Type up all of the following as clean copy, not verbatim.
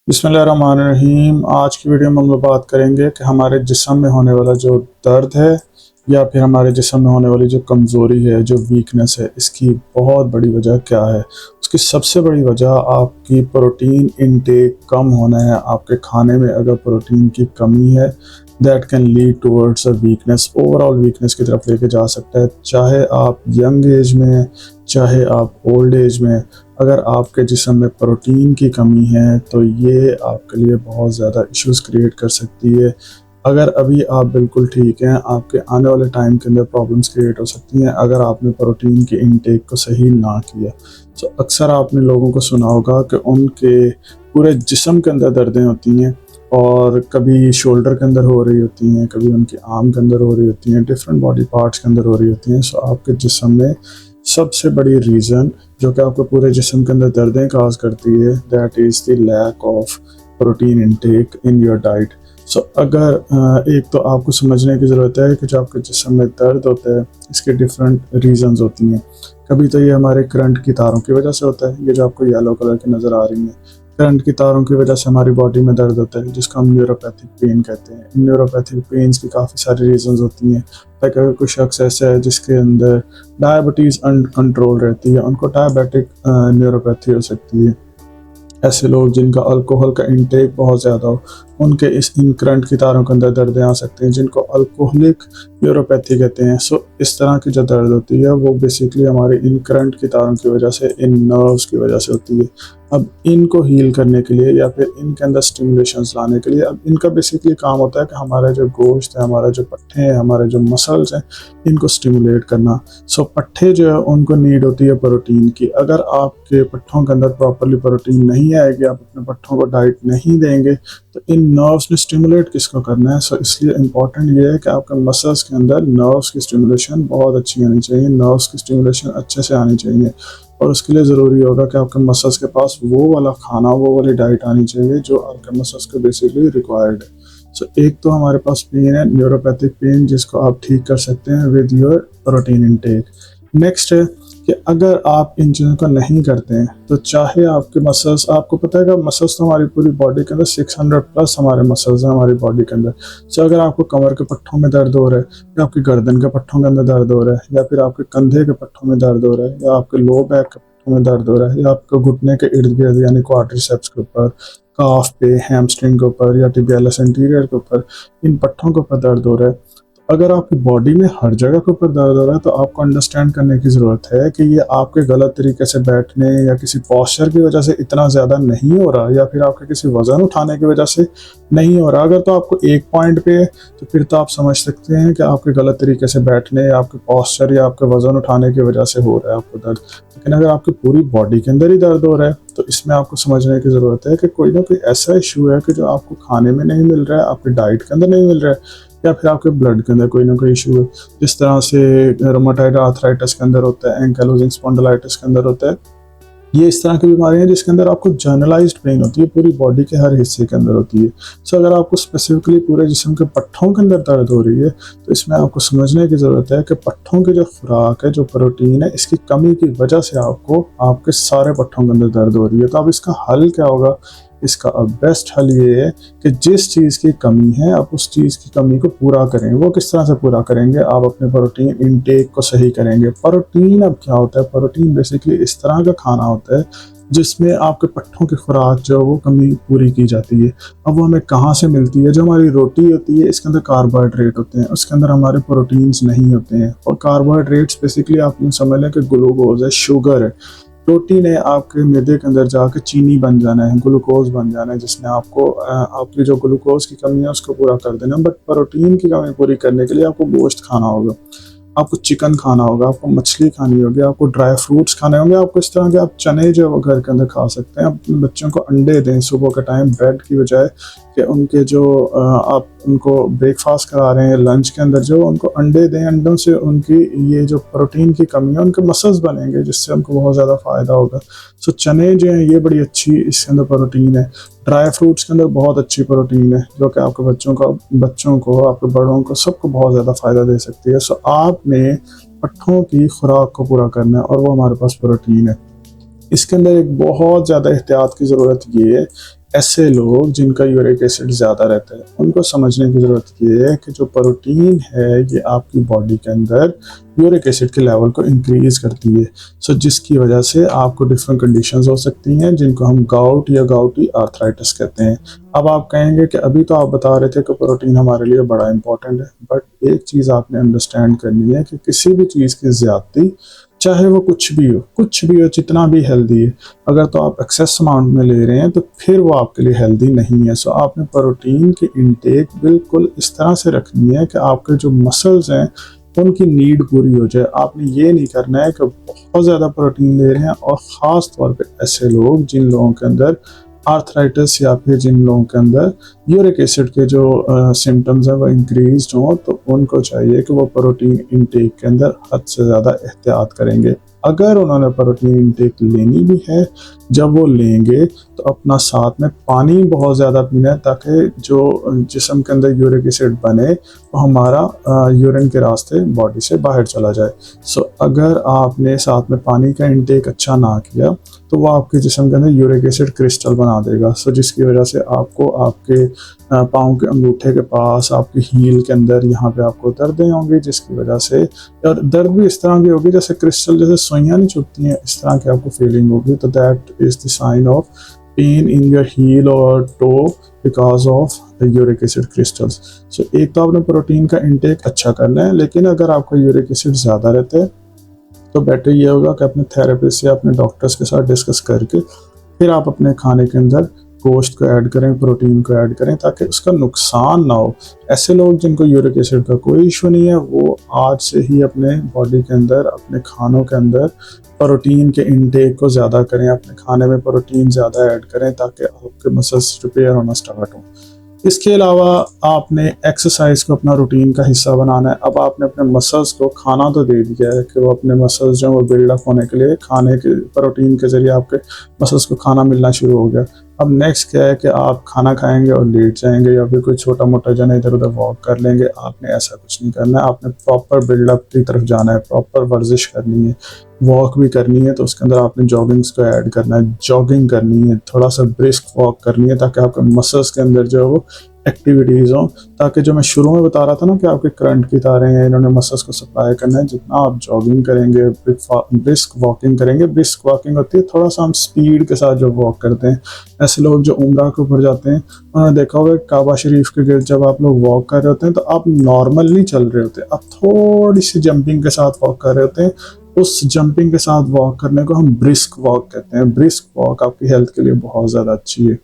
बिस्मिल्लाहिर्रहमानिर्रहीम। आज की वीडियो में हम लोग बात करेंगे कि हमारे जिस्म में होने वाला जो दर्द है या फिर हमारे जिस्म में होने वाली जो कमज़ोरी है, जो वीकनेस है, इसकी बहुत बड़ी वजह क्या है। उसकी सबसे बड़ी वजह आपकी प्रोटीन इनटेक कम होना है। आपके खाने में अगर प्रोटीन की कमी है, that can lead towards a weakness, overall weakness की तरफ लेके जा सकता है। चाहे आप यंग एज में, चाहे आप ओल्ड एज में, अगर आपके जिस्म में प्रोटीन की कमी है तो ये आपके लिए बहुत ज़्यादा इश्यूज़ क्रिएट कर सकती है। अगर अभी आप बिल्कुल ठीक हैं, आपके आने वाले टाइम के अंदर प्रॉब्लम्स क्रिएट हो सकती हैं अगर आपने प्रोटीन की इनटेक को सही ना किया। तो अक्सर आपने लोगों को सुना होगा कि उनके पूरे जिस्म के अंदर दर्दें होती हैं, और कभी शोल्डर के अंदर हो रही होती हैं, कभी उनके आर्म के अंदर हो रही होती हैं, डिफरेंट बॉडी पार्ट्स के अंदर हो रही होती हैं। सो आपके जिस्म में सबसे बड़ी रीज़न जो कि आपको पूरे जिस्म के अंदर दर्दें काज करती है, that is the lack of protein intake in your diet. So अगर एक तो आपको समझने की ज़रूरत है कि जो आपके जिस्म में दर्द होता है, इसके डिफरेंट रीज़न्स होती हैं। कभी तो ये हमारे करंट की तारों की वजह से होता है, ये जो आपको येलो कलर की नज़र आ रही है, करंट की तारों की वजह से हमारी बॉडी में दर्द होता है, जिसको हम न्यूरोपैथिक पेन कहते हैं। इन न्यूरोपैथिक पेन्स की काफ़ी सारी रीज़न्स होती हैं। लाइक अगर कोई शख्स ऐसा है जिसके अंदर डायबिटीज़ अनकंट्रोल रहती है, उनको डायबिटिक न्यूरोपैथी हो सकती है। ऐसे लोग जिनका अल्कोहल का इंटेक बहुत ज़्यादा हो, उनके इस इन करंट की तारों के अंदर दर्दें आ सकती हैं, जिनको अल्कोहलिक न्यूरोपैथी कहते हैं। सो इस तरह की जो दर्द होती है वो बेसिकली हमारे इन करंट की तारों की वजह से, इन नर्व्स की वजह से होती है। अब इनको हील करने के लिए या फिर इनके अंदर स्टिमुलेशंस लाने के लिए, अब इनका बेसिकली काम होता है कि हमारे जो गोश्त है, हमारे जो पट्टे हैं, हमारे जो मसल्स हैं, इनको स्टिमुलेट करना। सो पट्टे जो है उनको नीड होती है प्रोटीन की। अगर आपके पट्टों के अंदर प्रॉपरली प्रोटीन नहीं आएगी, आप अपने पट्टों को डाइट नहीं देंगे, तो इन नर्व्स ने स्टिमुलेट किसको करना है। सो इसलिए इम्पॉर्टेंट ये है कि आपके मसल्स के अंदर नर्व्स की स्टिमुलेशन बहुत अच्छी आनी चाहिए, नर्व्स की स्टिमुलेशन अच्छे से आनी चाहिए। और उसके लिए ज़रूरी होगा कि आपके मसल्स के पास वो वाला खाना, वो वाली डाइट आनी चाहिए जो आपके मसल्स को बेसिकली रिक्वायर्ड है। सो एक तो हमारे पास पेन है न्यूरोपैथिक पेन, जिसको आप ठीक कर सकते हैं with your protein intake. Next है कि अगर आप इन चीज़ों को नहीं करते हैं तो चाहे आपके मसल्स, आपको पता है कि मसल्स तो हमारी पूरी बॉडी के अंदर 600 प्लस हमारे मसल्स हैं हमारी बॉडी के अंदर। सो अगर आपको कमर के पट्टों में दर्द हो रहा है, या आपकी गर्दन के पट्टों के अंदर दर्द हो रहा है, या फिर आपके कंधे के पट्टों में दर्द हो रहा है, या आपके लो बैक के पट्टों में दर्द हो रहा है, या आपके घुटने के इर्द गिर्द यानी क्वाड्रिसेप्स के ऊपर, काफ पे, हैमस्ट्रिंग के ऊपर, या टिबियालिस एंटीरियर के ऊपर, इन पट्टों के ऊपर दर्द हो रहा है, अगर आपकी बॉडी में हर जगह के ऊपर दर्द हो रहा है तो आपको अंडरस्टैंड करने की ज़रूरत है कि ये आपके गलत तरीके से बैठने या किसी पॉस्चर की वजह से इतना ज़्यादा नहीं हो रहा, या फिर आपके किसी वज़न उठाने की वजह से नहीं हो रहा। अगर तो आपको एक पॉइंट पे है तो फिर तो आप समझ सकते हैं कि आपके गलत तरीके से बैठने या आपके पॉस्चर या आपके वज़न उठाने की वजह से हो रहा है आपको दर्द। लेकिन अगर आपकी पूरी बॉडी के अंदर ही दर्द हो रहा है तो इसमें आपको समझने की ज़रूरत है कि कोई ना कोई ऐसा इशू है कि जो आपको खाने में नहीं मिल रहा है, आपकी डाइट के अंदर नहीं मिल रहा है, या फिर आपके ब्लड के अंदर कोई ना कोई इशू है। जिस तरह से रोमाटाइड आर्थराइटिस के अंदर होता है, एंकाइलोजिंग स्पॉन्डिलाइटिस के अंदर होता है, ये इस तरह की बीमारियां हैं जिसके अंदर आपको जनरलाइज्ड पेन होती है, पूरी बॉडी के हर हिस्से के अंदर होती है। सो अगर आपको स्पेसिफिकली पूरे जिस्म के पट्टों के अंदर दर्द हो रही है तो इसमें आपको समझने की ज़रूरत है कि पट्टों की जो खुराक है, जो प्रोटीन है, इसकी कमी की वजह से आपको आपके सारे पट्टों के अंदर दर्द हो रही है। तो अब इसका हल क्या होगा? इसका अब बेस्ट हल ये है कि जिस चीज़ की कमी है आप उस चीज़ की कमी को पूरा करें। वो किस तरह से पूरा करेंगे? आप अपने प्रोटीन इनटेक को सही करेंगे। प्रोटीन अब क्या होता है? प्रोटीन बेसिकली इस तरह का खाना होता है जिसमें आपके पट्टों की खुराक जो वो कमी पूरी की जाती है। अब वो हमें कहाँ से मिलती है? जो हमारी रोटी होती है इसके अंदर कार्बोहाइड्रेट होते हैं, उसके अंदर हमारे प्रोटीन्स नहीं होते हैं। और कार्बोहाइड्रेट्स बेसिकली आप समझ लें कि ग्लूकोज है, शुगर है। प्रोटीन है आपके मैदे के अंदर जाकर चीनी बन जाना है, ग्लूकोज बन जाना है, जिसने आपको आपकी जो ग्लूकोज की कमी है उसको पूरा कर देना। बट प्रोटीन की कमी पूरी करने के लिए आपको गोश्त खाना होगा, आपको चिकन खाना होगा, आपको मछली खानी होगी, आपको ड्राई फ्रूट्स खाने होंगे, आपको इस तरह के आप चने जो है वो घर के अंदर खा सकते हैं। अपने बच्चों को अंडे दें सुबह के टाइम ब्रेड की बजाय, कि उनके जो आप उनको ब्रेकफास्ट करा रहे हैं लंच के अंदर, जो उनको अंडे दें। अंडों से उनकी ये जो प्रोटीन की कमी है उनके मसल्स बनेंगे, जिससे उनको बहुत ज़्यादा फ़ायदा होगा। सो चने जो हैं ये बड़ी अच्छी इसके अंदर प्रोटीन है। ड्राई फ्रूट्स के अंदर बहुत अच्छी प्रोटीन है जो कि आपके बच्चों को आपके बड़ों को सबको बहुत ज़्यादा फ़ायदा दे सकती है। सो आपने पट्ठों की खुराक को पूरा करना है और वो हमारे पास प्रोटीन है। इसके अंदर एक बहुत ज़्यादा एहतियात की ज़रूरत ये है ऐसे लोग जिनका यूरिक एसिड ज़्यादा रहता है उनको समझने की ज़रूरत ये है कि जो प्रोटीन है ये आपकी बॉडी के अंदर यूरिक एसिड के लेवल को इंक्रीज करती है। सो जिसकी वजह से आपको डिफरेंट कंडीशंस हो सकती हैं जिनको हम गाउट या गाउटी आर्थराइटिस कहते हैं। अब आप कहेंगे कि अभी तो आप बता रहे थे कि प्रोटीन हमारे लिए बड़ा इंपॉर्टेंट है, बट एक चीज़ आपने अंडरस्टैंड करनी है कि किसी भी चीज़ की ज़्यादती, चाहे वो कुछ भी हो, जितना भी हेल्दी है, अगर तो आप एक्सेस अमाउंट में ले रहे हैं तो फिर वो आपके लिए हेल्दी नहीं है। सो आपने प्रोटीन की इंटेक बिल्कुल इस तरह से रखनी है कि आपके जो मसल्स हैं उनकी नीड पूरी हो जाए। आपने ये नहीं करना है कि बहुत ज़्यादा प्रोटीन ले रहे हैं, और ख़ास तौर पे ऐसे लोग जिन लोगों के अंदर आर्थराइटिस या फिर जिन लोगों के अंदर यूरिक एसिड के जो सिम्टम्स हैं वो इंक्रीज हों, तो उनको चाहिए कि वो प्रोटीन इंटेक के अंदर हद से ज़्यादा एहतियात करेंगे। अगर उन्होंने प्रोटीन इंटेक लेनी भी है, जब वो लेंगे तो अपना साथ में पानी बहुत ज़्यादा पीना है, ताकि जो जिस्म के अंदर यूरिक एसिड बने वो हमारा यूरिन के रास्ते बॉडी से बाहर चला जाए। सो अगर आपने साथ में पानी का इंटेक अच्छा ना किया तो वो आपके जिस्म के अंदर यूरिक एसिड क्रिस्टल बना देगा। सो जिसकी वजह से आपको आपके पाँव के अंगूठे के पास, आपकी हील के अंदर यहाँ पे आपको दर्दें होंगी, जिसकी वजह से, और दर्द भी इस तरह की होगी जैसे क्रिस्टल, जैसे सुइयाँ नहीं चुभती हैं, इस तरह की आपको फीलिंग होगी। तो that is the sign of pain in your heel और toe because of uric acid crystals. So एक तो आपने प्रोटीन का इंटेक अच्छा करना है, लेकिन अगर आपका यूरिक एसिड ज़्यादा रहता है तो बेटर ये होगा कि अपने थेरेपिस्ट या अपने डॉक्टर्स के साथ डिस्कस करके फिर आप अपने खाने के अंदर गोश्त को ऐड करें, प्रोटीन को ऐड करें, ताकि उसका नुकसान ना हो। ऐसे लोग जिनको यूरिक एसिड का कोई इशू नहीं है वो आज से ही अपने बॉडी के अंदर, अपने खानों के अंदर प्रोटीन के इंटेक को ज़्यादा करें, अपने खाने में प्रोटीन ज़्यादा ऐड करें, ताकि आपके मसल्स रिपेयर होना स्टार्ट हों। इसके अलावा आपने एक्सरसाइज को अपना रूटीन का हिस्सा बनाना है। अब आपने अपने मसल्स को खाना तो दे दिया है कि वो अपने मसल्स जो वो बिल्डअप होने के लिए खाने के प्रोटीन के ज़रिए आपके मसल्स को खाना मिलना शुरू हो गया। अब नेक्स्ट क्या है कि आप खाना खाएंगे और लेट जाएंगे, या फिर कोई छोटा मोटा जना इधर उधर वॉक कर लेंगे। आपने ऐसा कुछ नहीं करना है, आपने प्रॉपर बिल्डअप की तरफ जाना है, प्रॉपर वर्जिश करनी है, वॉक भी करनी है। तो उसके अंदर आपने जॉगिंग्स को ऐड करना है, जॉगिंग करनी है, थोड़ा सा ब्रिस्क वॉक करनी है, ताकि आपके मसल्स के अंदर जो है वो एक्टिविटीज़ हों, ताकि जो मैं शुरू में बता रहा था ना कि आपके करंट की तारें हैं, इन्होंने मसल्स को सप्लाई करना है। जितना आप जॉगिंग करेंगे, ब्रिस्क वॉकिंग करेंगे, ब्रिस्क वॉकिंग होती है थोड़ा सा हम स्पीड के साथ जो वॉक करते हैं। ऐसे लोग जो उम्रा के ऊपर जाते हैं उन्होंने देखा होगा काबा शरीफ के गिर्द जब आप लोग वॉक कर रहे होते हैं तो आप नॉर्मल नहीं चल रहे होते, आप थोड़ी सी जंपिंग के साथ वॉक कर रहे होते हैं। उस जंपिंग के साथ वॉक करने को हम ब्रिस्क वॉक कहते हैं। ब्रिस्क वॉक आपकी हेल्थ के लिए बहुत ज़्यादा अच्छी है,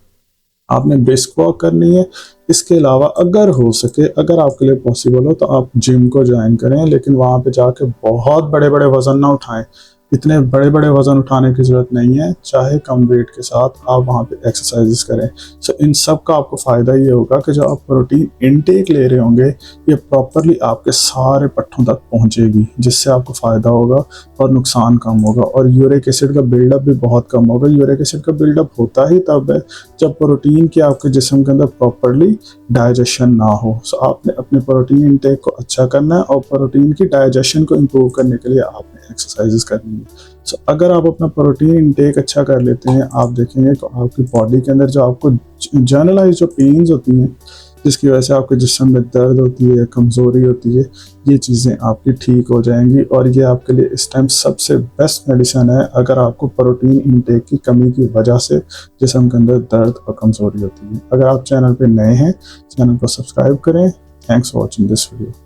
आपने ब्रिस्क वॉक करनी है। इसके अलावा अगर हो सके, अगर आपके लिए पॉसिबल हो तो आप जिम को ज्वाइन करें, लेकिन वहाँ पे जाके बहुत बड़े बड़े वजन ना उठाएं। इतने बड़े बड़े वजन उठाने की ज़रूरत नहीं है, चाहे कम वेट के साथ आप वहाँ पे एक्सरसाइजेस करें। सो इन सब का आपको फ़ायदा ये होगा कि जो आप प्रोटीन इनटेक ले रहे होंगे ये प्रॉपरली आपके सारे पट्टों तक पहुँचेगी, जिससे आपको फ़ायदा होगा और नुकसान कम होगा, और यूरिक एसिड का बिल्डअप भी बहुत कम होगा। यूरिक एसिड का बिल्डअप होता ही तब है जब प्रोटीन की आपके जिस्म के अंदर प्रॉपरली डाइजेशन ना हो। सो आपने अपने प्रोटीन इनटेक को अच्छा करना है, और प्रोटीन की डाइजेशन को इम्प्रूव करने के लिए आपने एक्सरसाइजेस करनी है। सो अगर आप अपना प्रोटीन इनटेक अच्छा कर लेते हैं, आप देखेंगे तो आपकी बॉडी के अंदर जो आपको जनरलाइज जो पेन्स होती हैं, जिसकी वजह से आपके जिस्म में दर्द होती है, कमज़ोरी होती है, ये चीज़ें आपकी ठीक हो जाएंगी। और ये आपके लिए इस टाइम सबसे बेस्ट मेडिसिन है अगर आपको प्रोटीन इनटेक की कमी की वजह से जिस्म के अंदर दर्द और कमज़ोरी होती है। अगर आप चैनल पे नए हैं, चैनल को सब्सक्राइब करें। Thanks for watching this video.